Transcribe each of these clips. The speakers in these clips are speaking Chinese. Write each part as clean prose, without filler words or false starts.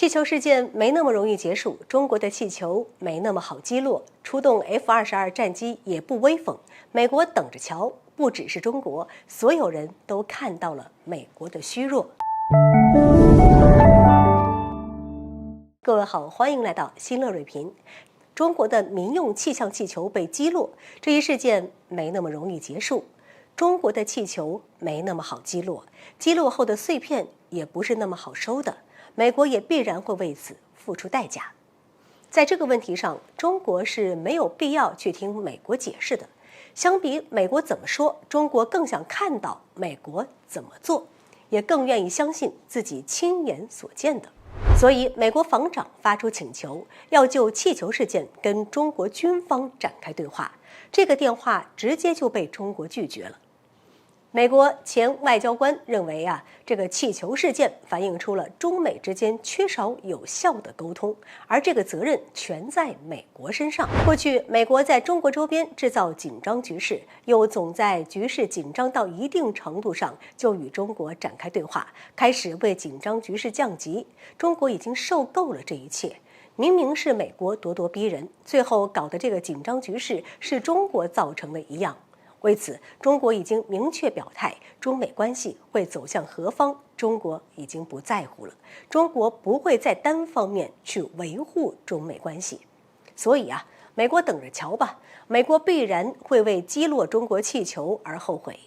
气球事件没那么容易结束，中国的气球没那么好击落，出动 F-22战机也不威风。美国等着瞧，不只是中国，所有人都看到了美国的虚弱。各位好，欢迎来到新乐锐评。中国的民用气象气球被击落，这一事件没那么容易结束。中国的气球没那么好击落，击落后的碎片也不是那么好收的。美国也必然会为此付出代价。在这个问题上，中国是没有必要去听美国解释的。相比美国怎么说，中国更想看到美国怎么做，也更愿意相信自己亲眼所见的。所以，美国防长发出请求，要就气球事件跟中国军方展开对话。这个电话直接就被中国拒绝了。美国前外交官认为这个气球事件反映出了中美之间缺少有效的沟通，而这个责任全在美国身上。过去，美国在中国周边制造紧张局势，又总在局势紧张到一定程度上就与中国展开对话，开始为紧张局势降级。中国已经受够了这一切。明明是美国咄咄逼人，最后搞的这个紧张局势是中国造成的一样。为此，中国已经明确表态，中美关系会走向何方，中国已经不在乎了。中国不会再单方面去维护中美关系。所以美国等着瞧吧，美国必然会为击落中国气球而后悔。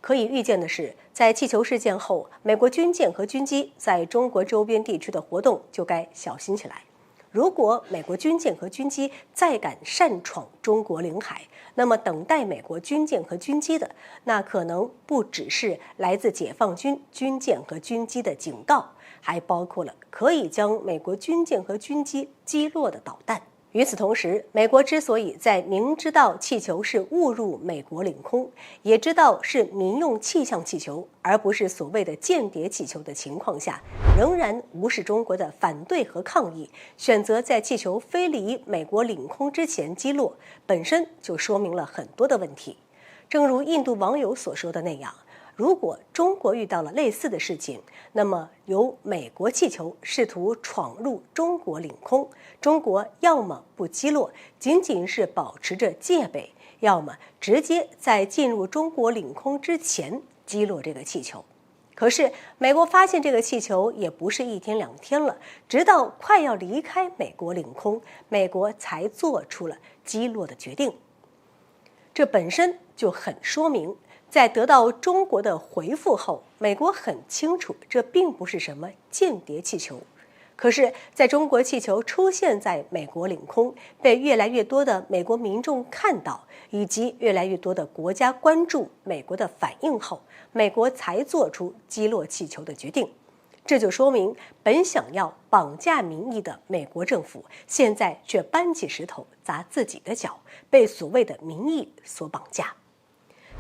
可以预见的是，在气球事件后，美国军舰和军机在中国周边地区的活动就该小心起来。如果美国军舰和军机再敢擅闯中国领海，那么等待美国军舰和军机的，那可能不只是来自解放军军舰和军机的警告，还包括了可以将美国军舰和军机击落的导弹。与此同时，美国之所以在明知道气球是误入美国领空，也知道是民用气象气球而不是所谓的间谍气球的情况下，仍然无视中国的反对和抗议，选择在气球飞离美国领空之前击落，本身就说明了很多的问题。正如印度网友所说的那样，如果中国遇到了类似的事情，那么由美国气球试图闯入中国领空，中国要么不击落，仅仅是保持着戒备，要么直接在进入中国领空之前击落这个气球。可是美国发现这个气球也不是一天两天了，直到快要离开美国领空，美国才做出了击落的决定。这本身就很说明，在得到中国的回复后，美国很清楚这并不是什么间谍气球。可是在中国气球出现在美国领空，被越来越多的美国民众看到，以及越来越多的国家关注美国的反应后，美国才做出击落气球的决定。这就说明，本想要绑架民意的美国政府，现在却搬起石头砸自己的脚，被所谓的民意所绑架。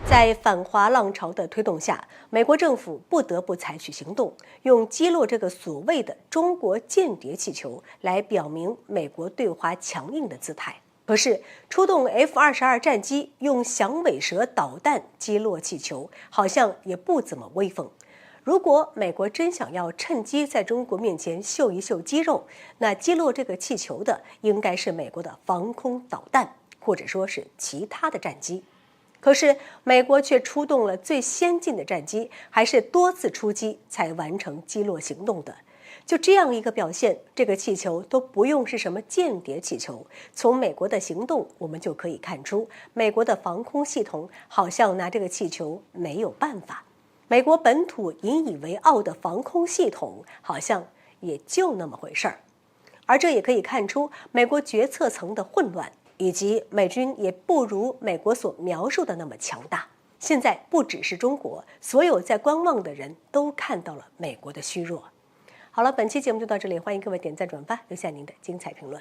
在反华浪潮的推动下，美国政府不得不采取行动，用击落这个所谓的中国间谍气球来表明美国对华强硬的姿态。可是，出动 F-22战机用响尾蛇导弹击落气球，好像也不怎么威风。如果美国真想要趁机在中国面前秀一秀肌肉，那击落这个气球的应该是美国的防空导弹，或者说是其他的战机。可是美国却出动了最先进的战机，还是多次出击才完成击落行动的。就这样一个表现，这个气球都不用是什么间谍气球。从美国的行动，我们就可以看出，美国的防空系统好像拿这个气球没有办法。美国本土引以为傲的防空系统，好像也就那么回事儿。而这也可以看出美国决策层的混乱，以及美军也不如美国所描述的那么强大。现在不只是中国，所有在观望的人都看到了美国的虚弱。好了，本期节目就到这里，欢迎各位点赞转发，留下您的精彩评论。